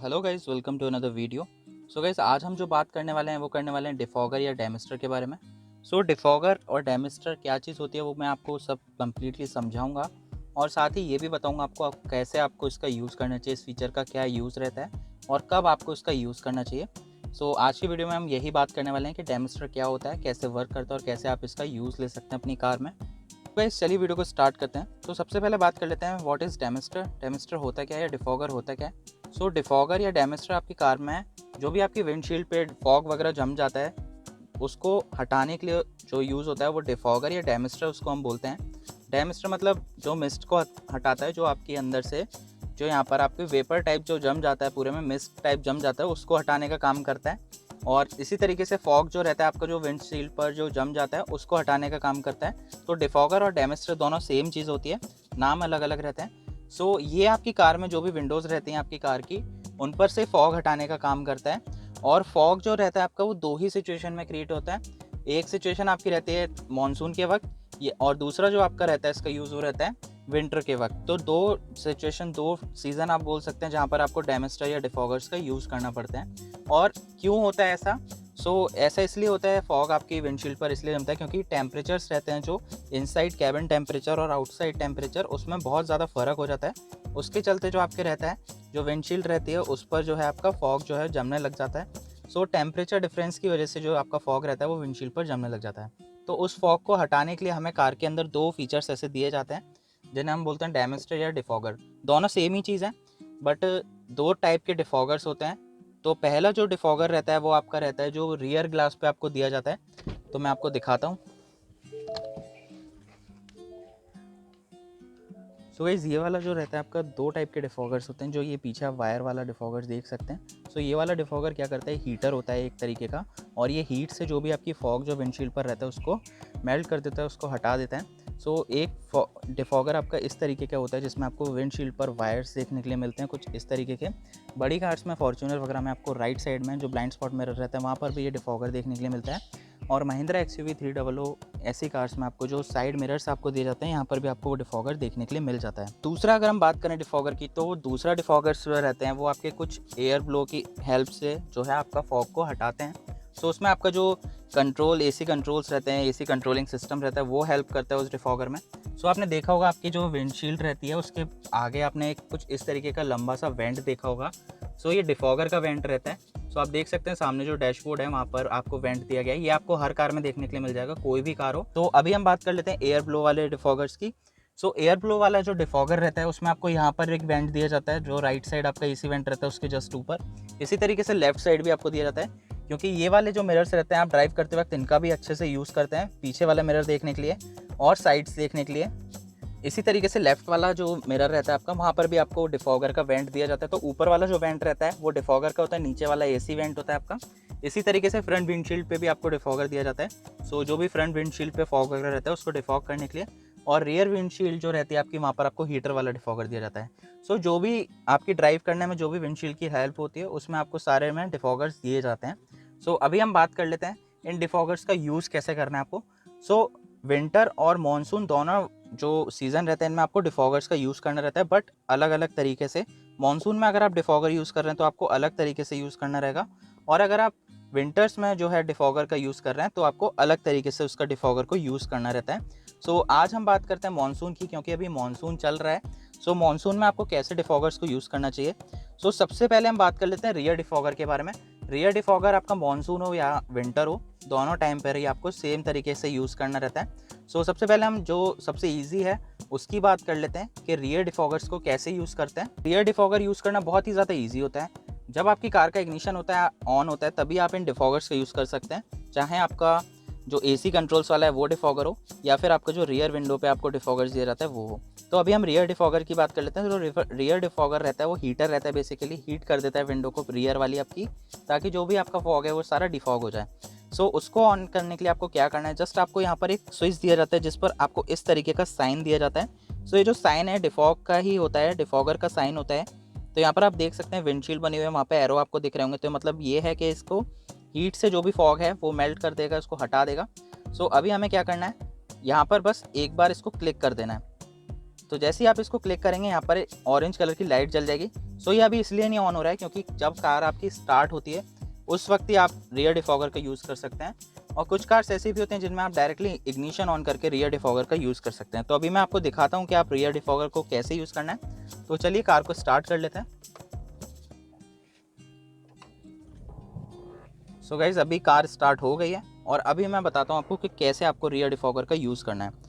Hello guys, welcome to another video. So guys, आज हम जो बात करने वाले हैं वो करने वाले हैं डिफॉगर या डेमिस्टर के बारे में। सो डिफॉगर और डेमिस्टर क्या चीज़ होती है वो मैं आपको सब कम्प्लीटली समझाऊंगा और साथ ही ये भी बताऊंगा आपको कैसे आपको इसका यूज़ करना चाहिए, इस फीचर का क्या यूज़ रहता है और कब आपको इसका यूज़ करना चाहिए। सो आज की वीडियो में हम यही बात करने वाले हैं कि डेमिस्टर क्या होता है, कैसे वर्क करता है और कैसे आप इसका यूज़ ले सकते हैं अपनी कार में। गाइस चलिए वीडियो को स्टार्ट करते हैं। तो सबसे पहले बात कर लेते हैं व्हाट इज़ डेमिस्टर। डेमिस्टर होता क्या है या डिफॉगर होता क्या है। सो डिफॉगर या डेमिस्टर आपकी कार में जो भी आपकी विंडशील्ड पे फॉग वगैरह जम जाता है उसको हटाने के लिए जो यूज़ होता है वो डिफॉगर या डेमिस्टर उसको हम बोलते हैं। डेमिस्टर मतलब जो मिस्ट को हटाता है, जो आपके अंदर से जो यहाँ पर आपके वेपर टाइप जो जम जाता है, पूरे में मिस्ट टाइप जम जाता है, उसको हटाने का काम करता है। और इसी तरीके से फॉग जो रहता है आपका जो विंडशील्ड पर जो जम जाता है उसको हटाने का काम करता है। तो डिफॉगर और डेमिस्टर दोनों सेम चीज़ होती है, नाम अलग अलग रहते हैं। सो ये आपकी कार में जो भी विंडोज़ रहती हैं आपकी कार की, उन पर से फॉग हटाने का काम करता है। और फॉग जो रहता है आपका वो दो ही सिचुएशन में क्रिएट होता है। एक सिचुएशन आपकी रहती है मानसून के वक्त, ये और दूसरा जो आपका रहता है इसका यूज़ वो रहता है विंटर के वक्त। तो दो सिचुएशन, दो सीज़न आप बोल सकते हैं जहाँ पर आपको डेमिस्टर या डिफॉगर्स का यूज़ करना पड़ता है। और क्यों होता है ऐसा? ऐसा इसलिए होता है, फॉग आपकी विंडशील्ड पर इसलिए जमता है क्योंकि टेम्परेचर्स रहते हैं जो इनसाइड कैबिन टेम्परेचर और आउटसाइड टेम्परेचर, उसमें बहुत ज़्यादा फ़र्क हो जाता है। उसके चलते जो आपके रहता है, जो विंडशील्ड रहती है उस पर जो है आपका फॉग जो है जमने लग जाता है। टेम्परेचर डिफरेंस की वजह से जो आपका फॉग रहता है वो विंडशील्ड पर जमने लग जाता है। तो उस फॉग को हटाने के लिए हमें कार के अंदर दो फीचर्स ऐसे दिए जाते हैं जिन्हें हम बोलते हैं डेमिस्टर या डिफॉगर। दोनों सेम ही चीज़ है, बट दो टाइप के डिफॉगर्स होते हैं। तो पहला जो डिफॉगर रहता है वो आपका रहता है जो रियर ग्लास पे आपको दिया जाता है। तो मैं आपको दिखाता हूँ। गाइस, ये वाला जो रहता है आपका, दो टाइप के डिफॉगर्स होते हैं। जो ये पीछे आप वायर वाला डिफॉगर्स देख सकते हैं। ये वाला डिफॉगर क्या करता है, हीटर होता है एक तरीके का, और ये हीट से जो भी आपकी फॉग जो विंडशील्ड पर रहता है उसको मेल्ट कर देता है, उसको हटा देता है। एक डिफॉगर आपका इस तरीके का होता है जिसमें आपको विंडशील्ड पर वायर्स देखने के लिए मिलते हैं कुछ इस तरीके के। बड़ी कार्स में, फॉर्च्यूनर वगैरह में, आपको राइट साइड में जो ब्लाइंड स्पॉट मिरर रहता है वहाँ पर भी ये डिफॉगर देखने के लिए मिलता है। और महिंद्रा XUV 300 ऐसी कार्स में आपको जो साइड मिरर्स आपको दिए जाते हैं, यहाँ पर भी आपको वो डिफॉगर देखने के लिए मिल जाता है। दूसरा, अगर हम बात करें डिफॉगर की, तो दूसरा डिफॉगर्स जो रहते हैं वो आपके कुछ एयर ब्लो की हेल्प से जो है आपका फॉग को हटाते हैं। उसमें आपका जो कंट्रोल, AC कंट्रोल्स रहते हैं, AC कंट्रोलिंग सिस्टम रहता है, वो हेल्प करता है उस डिफॉगर में। आपने देखा होगा आपकी जो विंडशील्ड रहती है उसके आगे आपने एक कुछ इस तरीके का लंबा सा वेंट देखा होगा। ये डिफॉगर का वेंट रहता है। आप देख सकते हैं सामने जो डैशबोर्ड है वहाँ पर आपको वेंट दिया गया है। ये आपको हर कार में देखने के लिए मिल जाएगा, कोई भी कार हो। तो अभी हम बात कर लेते हैं एयर ब्लो वाले डिफॉगर्स की। एयर ब्लो वाला जो डिफॉगर रहता है उसमें आपको यहाँ पर एक वेंट दिया जाता है, जो राइट साइड आपका AC वेंट रहता है उसके जस्ट ऊपर। इसी तरीके से लेफ्ट साइड भी आपको दिया जाता है, क्योंकि ये वाले जो मिरर्स रहते हैं आप ड्राइव करते वक्त इनका भी अच्छे से यूज़ करते हैं, पीछे वाला मिरर देखने के लिए और साइड्स देखने के लिए। इसी तरीके से लेफ्ट वाला जो मिरर रहता है आपका, वहाँ पर भी आपको डिफॉगर का वेंट दिया जाता है। तो ऊपर वाला जो वेंट रहता है वो डिफॉगर का होता है, नीचे वाला AC वेंट होता है आपका। इसी तरीके से फ्रंट विंडशील्ड पे भी आपको डिफॉगर दिया जाता है। जो भी फ्रंट विंडशील्ड पे फॉग वगैरह रहता है उसको डिफॉग करने के लिए। और रियर विंडशील्ड जो रहती है आपकी, वहाँ पर आपको हीटर वाला डिफॉगर दिया जाता है। जो भी आपकी ड्राइव करने में जो भी विंडशील्ड की हेल्प होती है उसमें आपको सारे में डिफॉगर्स दिए जाते हैं। अभी हम बात कर लेते हैं इन डिफॉगर्स का यूज़ कैसे करना है आपको। विंटर और मानसून दोनों जो सीज़न रहते हैं इनमें आपको डिफॉगर्स का यूज़ करना रहता है, बट अलग अलग तरीके से। मानसून में अगर आप डिफॉगर यूज़ कर रहे हैं तो आपको अलग तरीके से यूज़ करना रहेगा, और अगर आप विंटर्स में जो है डिफॉगर का यूज़ कर रहे हैं तो आपको अलग तरीके से उसका डिफॉगर को यूज़ करना रहता है। आज हम बात करते हैं मानसून की, क्योंकि अभी मानसून चल रहा है। मानसून में आपको कैसे डिफॉगर्स को यूज़ करना चाहिए। सबसे पहले हम बात कर लेते हैं रियर डिफॉगर के बारे में। रियर डिफॉगर आपका मानसून हो या विंटर हो, दोनों टाइम पर ही आपको सेम तरीके से यूज़ करना रहता है। सबसे पहले हम जो सबसे ईजी है उसकी बात कर लेते हैं कि रियर डिफॉगर्स को कैसे यूज़ करते हैं। रियर डिफॉगर यूज़ करना बहुत ही ज़्यादा ईजी होता है। जब आपकी कार का इग्निशन होता है, ऑन होता है, तभी आप इन डिफॉगर्स का यूज़ कर सकते हैं। चाहे आपका जो AC कंट्रोल्स वाला है वो डिफॉगर हो, या फिर आपका जो रियर विंडो पे आपको डिफॉगर्स दिया जाता है वो हो। अभी हम रियर डिफॉगर की बात कर लेते हैं। जो रियर डिफॉगर रहता है वो हीटर रहता है, बेसिकली हीट कर देता है विंडो को, रियर वाली आपकी, ताकि जो भी आपका फॉग है वो सारा डिफॉग हो जाए। उसको ऑन करने के लिए आपको क्या करना है, जस्ट आपको यहाँ पर एक स्विच दिया जाता है जिस पर आपको इस तरीके का साइन दिया जाता है। ये जो साइन है डिफॉग का ही होता है, डिफॉगर का साइन होता है। यहाँ पर आप देख सकते हैं विंडशील्ड बनी हुई है, वहाँ पे एरो आपको दिख रहे होंगे। तो मतलब ये है कि इसको हीट से जो भी फॉग है वो मेल्ट कर देगा, इसको हटा देगा। अभी हमें क्या करना है, यहाँ पर बस एक बार इसको क्लिक कर देना है। तो जैसे ही आप इसको क्लिक करेंगे यहाँ पर ऑरेंज कलर की लाइट जल जाएगी। सो ये अभी इसलिए नहीं ऑन हो रहा है क्योंकि जब कार आपकी स्टार्ट होती है उस वक्त ही आप रियर डिफॉगर का यूज़ कर सकते हैं। और कुछ कार्स ऐसी भी होते हैं जिनमें आप डायरेक्टली इग्निशन ऑन करके रियर डिफॉगर का यूज़ कर सकते हैं। तो अभी मैं आपको दिखाता हूँ कि आप रियर डिफॉगर को कैसे यूज़ करना है। तो चलिए कार को स्टार्ट कर लेते हैं। सो गाइज़ अभी कार स्टार्ट हो गई है और अभी मैं बताता हूँ आपको कि कैसे आपको रियर डिफॉगर का यूज़ करना है।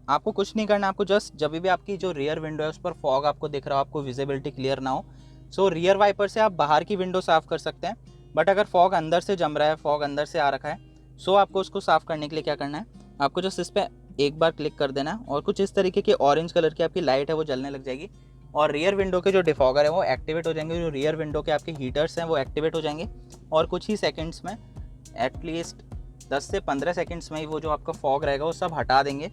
आपको कुछ नहीं करना है, आपको जस्ट जब भी आपकी जो रियर विंडो है उस पर फॉग आपको दिख रहा हो, आपको विजिबिलिटी क्लियर ना हो, रियर वाइपर से आप बाहर की विंडो साफ़ कर सकते हैं। बट अगर फॉग अंदर से जम रहा है, फॉग अंदर से आ रखा है, आपको उसको साफ़ करने के लिए क्या करना है, आपको जस्ट इस पर एक बार क्लिक कर देना है और कुछ इस तरीके की ऑरेंज कलर की आपकी लाइट है वो जलने लग जाएगी और रियर विंडो के जो डिफॉगर है वो एक्टिवेट हो जाएंगे। जो रियर विंडो के आपके हीटर्स हैं वो एक्टिवेट हो जाएंगे और कुछ ही सेकंड्स में, एटलीस्ट 10 से 15 सेकंड्स में ही वो जो आपका फॉग रहेगा वो सब हटा देंगे।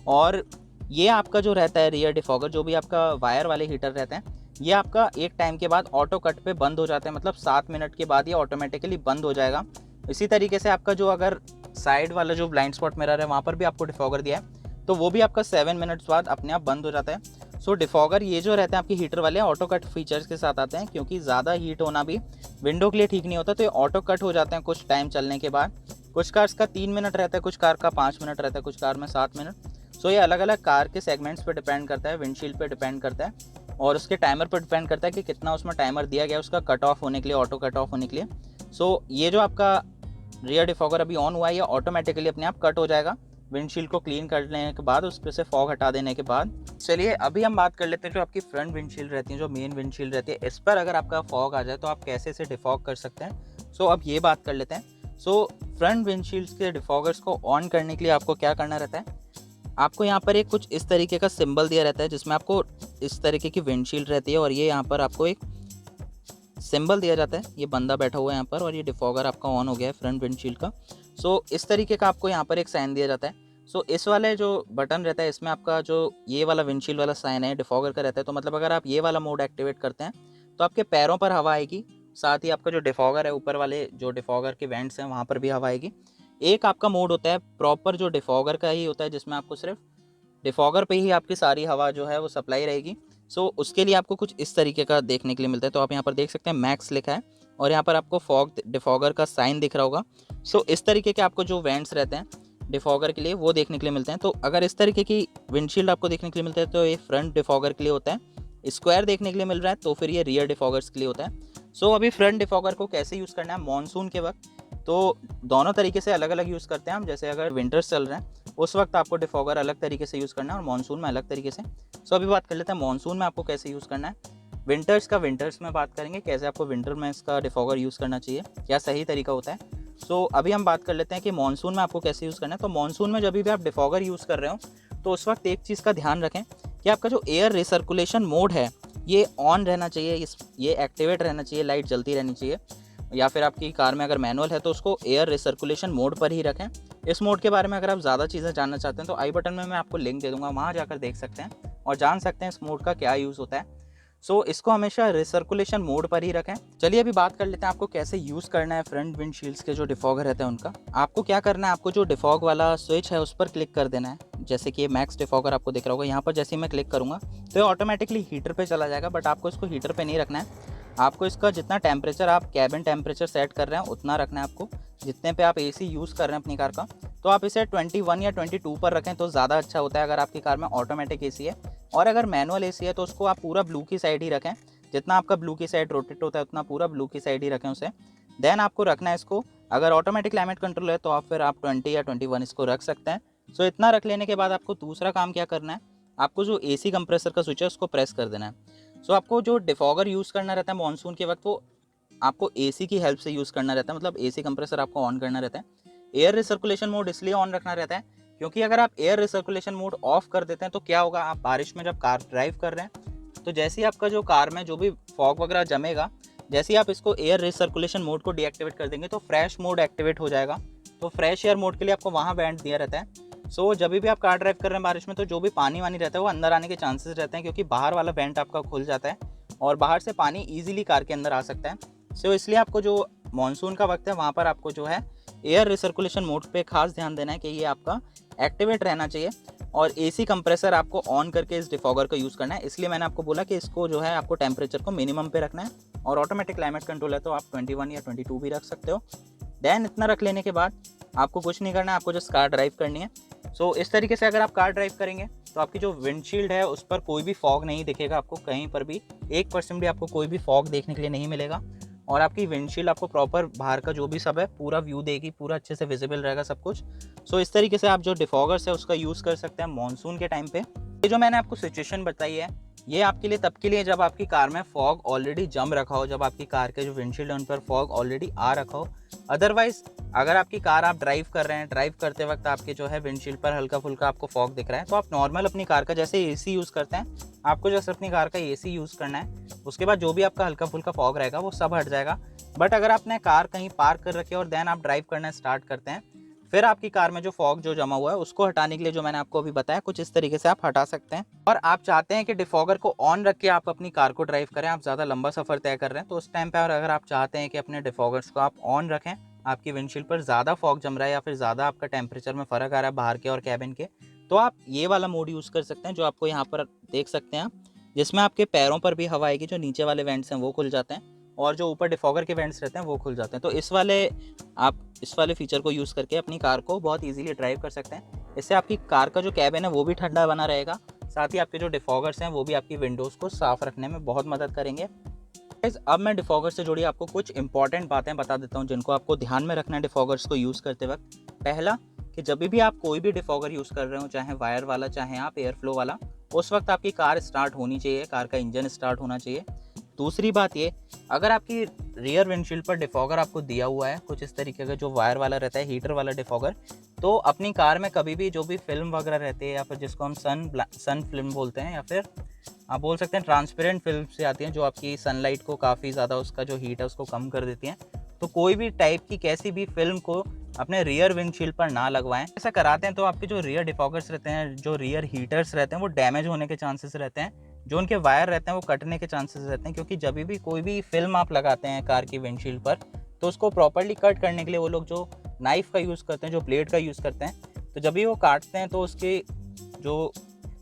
और ये आपका जो रहता है रियर डिफॉगर, जो भी आपका वायर वाले हीटर रहते हैं, ये आपका एक टाइम के बाद ऑटो कट पे बंद हो जाते हैं, मतलब 7 मिनट के बाद ये ऑटोमेटिकली बंद हो जाएगा। इसी तरीके से आपका जो अगर साइड वाला जो ब्लाइंड स्पॉट मिरर है वहाँ पर भी आपको डिफॉगर दिया है तो वो भी आपका 7 मिनट्स बाद अपने आप बंद हो जाता है। डिफॉगर ये जो रहते हैं आपके हीटर वाले ऑटो कट फीचर्स के साथ आते हैं, क्योंकि ज़्यादा हीट होना भी विंडो के लिए ठीक नहीं होता, तो ये ऑटो कट हो जाते हैं कुछ टाइम चलने के बाद। कुछ कार्स का 3 मिनट रहता है, कुछ कार का 5 मिनट रहता है, कुछ कार में 7 मिनट। ये अलग अलग कार के सेगमेंट्स पे डिपेंड करता है, विंडशील्ड पे डिपेंड करता है और उसके टाइमर पर डिपेंड करता है कि कितना उसमें टाइमर दिया गया है उसका कट ऑफ होने के लिए, ऑटो कट ऑफ होने के लिए। ये जो आपका रियर डिफॉगर अभी ऑन हुआ है ये ऑटोमेटिकली अपने आप कट हो जाएगा विंडशील्ड को क्लीन कर लेने के बाद, उस पर से फॉग हटा देने के बाद। चलिए अभी हम बात कर लेते हैं जो आपकी फ्रंट विंडशील्ड रहती है, जो मेन विंडशील्ड रहती है, इस पर अगर आपका फॉग आ जाए तो आप कैसे इसे डिफॉग कर सकते हैं। अब ये बात कर लेते हैं। फ्रंट विंडशील्ड के डिफॉगर्स को ऑन करने के लिए आपको क्या करना रहता है, आपको यहाँ पर एक कुछ इस तरीके का सिंबल दिया रहता है जिसमें आपको इस तरीके की विंडशील्ड रहती है और ये यहाँ पर आपको एक सिंबल दिया जाता है। ये बंदा बैठा हुआ है यहाँ पर और ये डिफॉगर आपका ऑन हो गया है फ्रंट विंडशील्ड का। इस तरीके का आपको यहाँ पर एक साइन दिया जाता है। इस वाले जो बटन रहता है इसमें आपका जो ये वाला विंडशील्ड वाला साइन है डिफॉगर का रहता है। तो मतलब अगर आप ये वाला मोड एक्टिवेट करते हैं तो आपके पैरों पर हवा आएगी, साथ ही आपका जो डिफॉगर है ऊपर वाले जो डिफॉगर के वेंट्स हैं वहाँ पर भी हवा आएगी। एक आपका मोड होता है प्रॉपर जो डिफॉगर का ही होता है जिसमें आपको सिर्फ डिफॉगर पे ही आपकी सारी हवा जो है वो सप्लाई रहेगी। उसके लिए आपको कुछ इस तरीके का देखने के लिए मिलता है। तो आप यहाँ पर देख सकते हैं मैक्स लिखा है और यहाँ पर आपको फॉग डिफॉगर का साइन दिख रहा होगा। इस तरीके के आपको जो वेंट्स रहते हैं डिफॉगर के लिए वो देखने के लिए मिलते हैं। तो अगर इस तरीके की विंडशील्ड आपको देखने के लिए मिलता है तो ये फ्रंट डिफॉगर के लिए होता है। स्क्वायर देखने के लिए मिल रहा है तो फिर ये रियर डिफॉगर्स के लिए होता है। अभी फ्रंट डिफॉगर को कैसे यूज़ करना है मॉनसून के वक्त, तो दोनों तरीके से अलग अलग यूज़ करते हैं हम। जैसे अगर विंटर्स चल रहे हैं उस वक्त आपको डिफॉगर अलग तरीके से यूज़ करना है और मॉनसून में अलग तरीके से। अभी बात कर लेते हैं मॉनसून में आपको कैसे यूज़ करना है। विंटर्स में बात करेंगे कैसे आपको विंटर में इसका डिफॉगर यूज़ करना चाहिए, क्या सही तरीका होता है। अभी हम बात कर लेते हैं कि मॉनसून में आपको कैसे यूज़ करना है। तो मॉनसून में जब भी आप डिफॉगर यूज़ कर रहे हो तो उस वक्त एक चीज़ का ध्यान रखें कि आपका जो एयर रिसर्कुलेशन मोड है ये ऑन रहना चाहिए, ये एक्टिवेट रहना चाहिए, लाइट जलती रहनी चाहिए। या फिर आपकी कार में अगर मैनुअल है तो उसको एयर रिसर्कुलेशन मोड पर ही रखें। इस मोड के बारे में अगर आप ज़्यादा चीज़ें जानना चाहते हैं तो आई बटन में मैं आपको लिंक दे दूँगा, वहाँ जाकर देख सकते हैं और जान सकते हैं इस मोड का क्या यूज़ होता है। इसको हमेशा रिसर्कुलेशन मोड पर ही रखें। चलिए अभी बात कर लेते हैं आपको कैसे यूज़ करना है फ्रंट विंडशील्ड्स के जो डिफॉगर रहते हैं उनका। आपको क्या करना है, आपको जो डिफॉग वाला स्विच है उस पर क्लिक कर देना है। जैसे कि ये मैक्स डिफॉगर आपको दिख रहा होगा, यहाँ पर जैसे ही मैं क्लिक करूँगा तो ये ऑटोमेटिकली हीटर पे चला जाएगा। बट आपको इसको हीटर पे नहीं रखना है, आपको इसका जितना टेम्परेचर आप कैबिन टेम्परेचर सेट कर रहे हैं उतना रखना है आपको। जितने पे आप एसी यूज़ कर रहे हैं अपनी कार का तो आप इसे 21 या 22 पर रखें तो ज़्यादा अच्छा होता है अगर आपकी कार में ऑटोमेटिक एसी है। और अगर मैनुअल एसी है तो उसको आप पूरा ब्लू की साइड ही रखें, जितना आपका ब्लू की साइड रोटेट होता है उतना पूरा ब्लू की साइड ही रखें उसे। देन आपको रखना है इसको, अगर ऑटोमेटिक क्लाइमेट कंट्रोल है तो आप फिर आप 20 या 21 इसको रख सकते हैं। इतना रख लेने के बाद आपको दूसरा काम क्या करना है, आपको जो एसी कंप्रेसर का स्विच है उसको प्रेस कर देना है। आपको जो डिफॉगर यूज़ करना रहता है मॉनसून के वक्त वो आपको एसी की हेल्प से यूज़ करना रहता है, मतलब एसी कंप्रेसर आपको ऑन करना रहता है। एयर रिसर्कुलेशन मोड इसलिए ऑन रखना रहता है क्योंकि अगर आप एयर रिसर्कुलेशन मोड ऑफ कर देते हैं तो क्या होगा, आप बारिश में जब कार ड्राइव कर रहे हैं तो जैसे ही आपका जो कार में जो भी फॉग वगैरह जमेगा, जैसे ही आप इसको एयर रिसर्कुलेशन मोड को डीएक्टिवेट कर देंगे तो फ्रेश मोड एक्टिवेट हो जाएगा। तो फ्रेश एयर मोड के लिए आपको वहाँ बैंड दिया रहता है। जब भी आप कार ड्राइव कर रहे हैं बारिश में तो जो भी पानी वानी रहता है वो अंदर आने के चांसेस रहते हैं क्योंकि बाहर वाला वेंट आपका खुल जाता है और बाहर से पानी ईजिली कार के अंदर आ सकता है। इसलिए आपको जो मॉनसून का वक्त है वहाँ पर आपको जो है एयर रिसर्कुलेशन मोड पे खास ध्यान देना है कि ये आपका एक्टिवेट रहना चाहिए। और एसी कंप्रेसर आपको ऑन करके इस डिफॉगर को यूज़ करना है, इसलिए मैंने आपको बोला कि इसको जो है आपको टेम्परेचर को मिनिमम पे रखना है। और ऑटोमेटिक क्लाइमेट कंट्रोल है तो आप 21 या 22 भी रख सकते हो। देन इतना रख लेने के बाद आपको कुछ नहीं करना है, आपको जस्ट कार ड्राइव करनी है। सो इस तरीके से अगर आप कार ड्राइव करेंगे तो आपकी जो विंडशील्ड है उस पर कोई भी फॉग नहीं दिखेगा, आपको कहीं पर भी 1% भी आपको कोई भी फॉग देखने के लिए नहीं मिलेगा। और आपकी विंडशील्ड आपको प्रॉपर बाहर का जो भी सब है पूरा व्यू देगी, पूरा अच्छे से विजिबल रहेगा सब कुछ। सो इस तरीके से आप जो डिफॉगर्स है उसका यूज़ कर सकते हैं मॉनसून के टाइम पे। ये जो मैंने आपको सिचुएशन बताई है ये आपके लिए तब के लिए जब आपकी कार में फॉग ऑलरेडी जम रखा हो, जब आपकी कार के जो विंडशील्ड है उन पर फॉग ऑलरेडी आ रखा हो। अदरवाइज अगर आपकी कार आप ड्राइव कर रहे हैं, ड्राइव करते वक्त आपके जो है विंडशील्ड पर हल्का फुल्का आपको फॉग दिख रहा है, तो आप नॉर्मल अपनी कार का जैसे एसी यूज़ करते हैं, आपको जैसे अपनी कार का एसी यूज़ करना है। उसके बाद जो भी आपका हल्का फुल्का फॉग रहेगा वो सब हट जाएगा। बट अगर आपने कार कहीं पार्क कर रखी है और देन आप ड्राइव करना स्टार्ट करते हैं, फिर आपकी कार में जो फॉग जो जमा हुआ है उसको हटाने के लिए जो मैंने आपको अभी बताया कुछ इस तरीके से आप हटा सकते हैं। और आप चाहते हैं कि डिफॉगर को ऑन रख के आप अपनी कार को ड्राइव करें, आप ज़्यादा लंबा सफ़र तय कर रहे हैं, तो उस टाइम पर अगर आप चाहते हैं कि अपने डिफॉगर्स को आप ऑन रखें, आपकी विंडशील्ड पर ज़्यादा फॉग जम रहा है या फिर ज़्यादा आपका टेम्परेचर में फ़र्क आ रहा है बाहर के और कैबिन के, तो आप ये वाला मोड यूज़ कर सकते हैं जो आपको यहाँ पर देख सकते हैं आप, जिसमें आपके पैरों पर भी हवा आएगी, जो नीचे वाले वेंट्स हैं वो खुल जाते हैं और जो ऊपर डिफॉगर के वेंट्स रहते हैं वो खुल जाते हैं। तो इस वाले फीचर को यूज़ करके अपनी कार को बहुत इजीली ड्राइव कर सकते हैं। इससे आपकी कार का जो कैबिन है वो भी ठंडा बना रहेगा, साथ ही आपके जो डिफॉगर्स हैं वो भी आपकी विंडोज़ को साफ़ रखने में बहुत मदद करेंगे। अब मैं डिफॉगर से जुड़ी आपको कुछ इंपॉर्टेंट बातें बता देता हूँ जिनको आपको ध्यान में रखना है डिफॉगर्स को यूज़ करते वक्त। पहला कि जब भी आप कोई भी डिफॉगर यूज़ कर रहे हो, चाहे वायर वाला चाहे आप एयर फ्लो वाला, उस वक्त आपकी कार स्टार्ट होनी चाहिए, कार का इंजन स्टार्ट होना चाहिए। दूसरी बात ये, अगर आपकी रियर विंडशील्ड पर डिफॉगर आपको दिया हुआ है कुछ इस तरीके का जो वायर वाला रहता है, हीटर वाला डिफॉगर, तो अपनी कार में कभी भी जो भी फिल्म वगैरह रहती है या फिर जिसको हम सन फिल्म बोलते हैं या फिर आप बोल सकते हैं ट्रांसपेरेंट फिल्म से आती हैं जो आपकी सनलाइट को काफ़ी ज़्यादा उसका जो हीट है उसको कम कर देती हैं, तो कोई भी टाइप की कैसी भी फिल्म को अपने रियर विंडशील्ड पर ना लगवाएं। ऐसा कराते हैं तो आपके जो रियर डिफॉगर्स रहते हैं, जो रियर हीटर्स रहते हैं, वो डैमेज होने के चांसेस रहते हैं, जो उनके वायर रहते हैं वो कटने के चांसेस रहते हैं। क्योंकि जब भी कोई भी फिल्म आप लगाते हैं कार की विंडशील्ड पर, तो उसको प्रॉपर्ली कट करने के लिए वो लोग जो नाइफ़ का यूज़ करते हैं, जो ब्लेड का यूज़ करते हैं, तो जब भी वो काटते हैं तो उसकी जो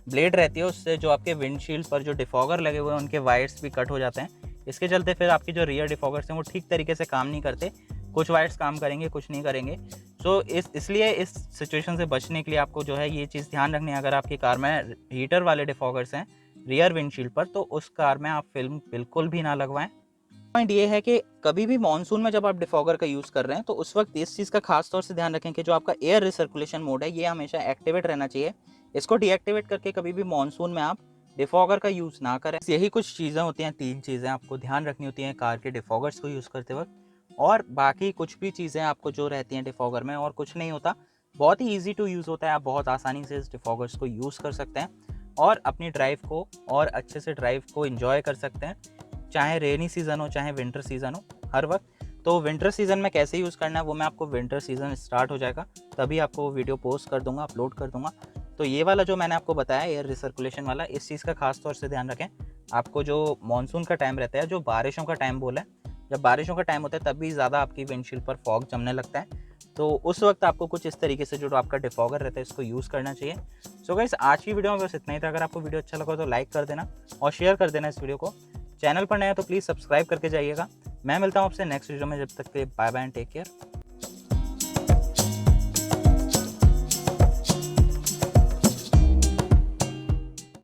ब्लेड रहती है उससे जो आपके विंडशील्ड पर जो डिफॉगर लगे हुए हैं उनके वायर्स भी कट हो जाते हैं। इसके चलते फिर आपकी जो रियर डिफॉगर्स हैं वो ठीक तरीके से काम नहीं करते, कुछ वायर्स काम करेंगे कुछ नहीं करेंगे। सो इसलिए इस सिचुएशन से बचने के लिए आपको जो है ये चीज़ ध्यान रखनी है, अगर आपकी कार में हीटर वाले डिफॉगर्स हैं रियर विंडशील्ड पर, तो उस कार में आप फिल्म बिल्कुल भी ना लगवाएं। पॉइंट ये है कि कभी भी मॉनसून में जब आप डिफॉगर का यूज़ कर रहे हैं तो उस वक्त इस चीज़ का खास तौर से ध्यान रखें कि जो आपका एयर रिसर्कुलेशन मोड है ये हमेशा एक्टिवेट रहना चाहिए। इसको डीएक्टिवेट करके कभी भी मॉनसून में आप डिफॉगर का यूज़ ना करें। यही कुछ चीज़ें होती हैं, 3 चीज़ें आपको ध्यान रखनी होती हैं कार के डिफॉगर्स को यूज़ करते वक्त, और बाकी कुछ भी चीज़ें आपको जो रहती हैं डिफॉगर में और कुछ नहीं होता, बहुत ही ईजी टू यूज़ होता है। आप बहुत आसानी से इस डिफॉगर्स को यूज़ कर सकते हैं और अपनी ड्राइव को और अच्छे से ड्राइव को इंजॉय कर सकते हैं, चाहे रेनी सीज़न हो चाहे विंटर सीज़न हो, हर वक्त। तो विंटर सीज़न में कैसे यूज़ करना है वो मैं आपको विंटर सीज़न स्टार्ट हो जाएगा तभी आपको वो वीडियो पोस्ट कर दूंगा, अपलोड कर दूंगा। तो ये वाला जो मैंने आपको बताया एयर रिसर्कुलेशन वाला, इस चीज़ का खास तौर से ध्यान रखें। आपको जो मॉनसून का टाइम रहता है, जो बारिशों का टाइम बोला है, जब बारिशों का टाइम होता है तब भी ज़्यादा आपकी विंडशील्ड पर फॉग जमने लगता है, तो उस वक्त आपको कुछ इस तरीके से जो आपका डिफॉगर रहता है इसको यूज़ करना चाहिए। सो गाइस, आज की वीडियो में बस इतना ही था। अगर आपको वीडियो अच्छा लगा तो लाइक कर देना और शेयर कर देना इस वीडियो को। चैनल पर नया तो प्लीज़ सब्सक्राइब करके जाइएगा। मैं मिलता हूँ आपसे नेक्स्ट वीडियो में, जब तक के लिए bye bye and take care.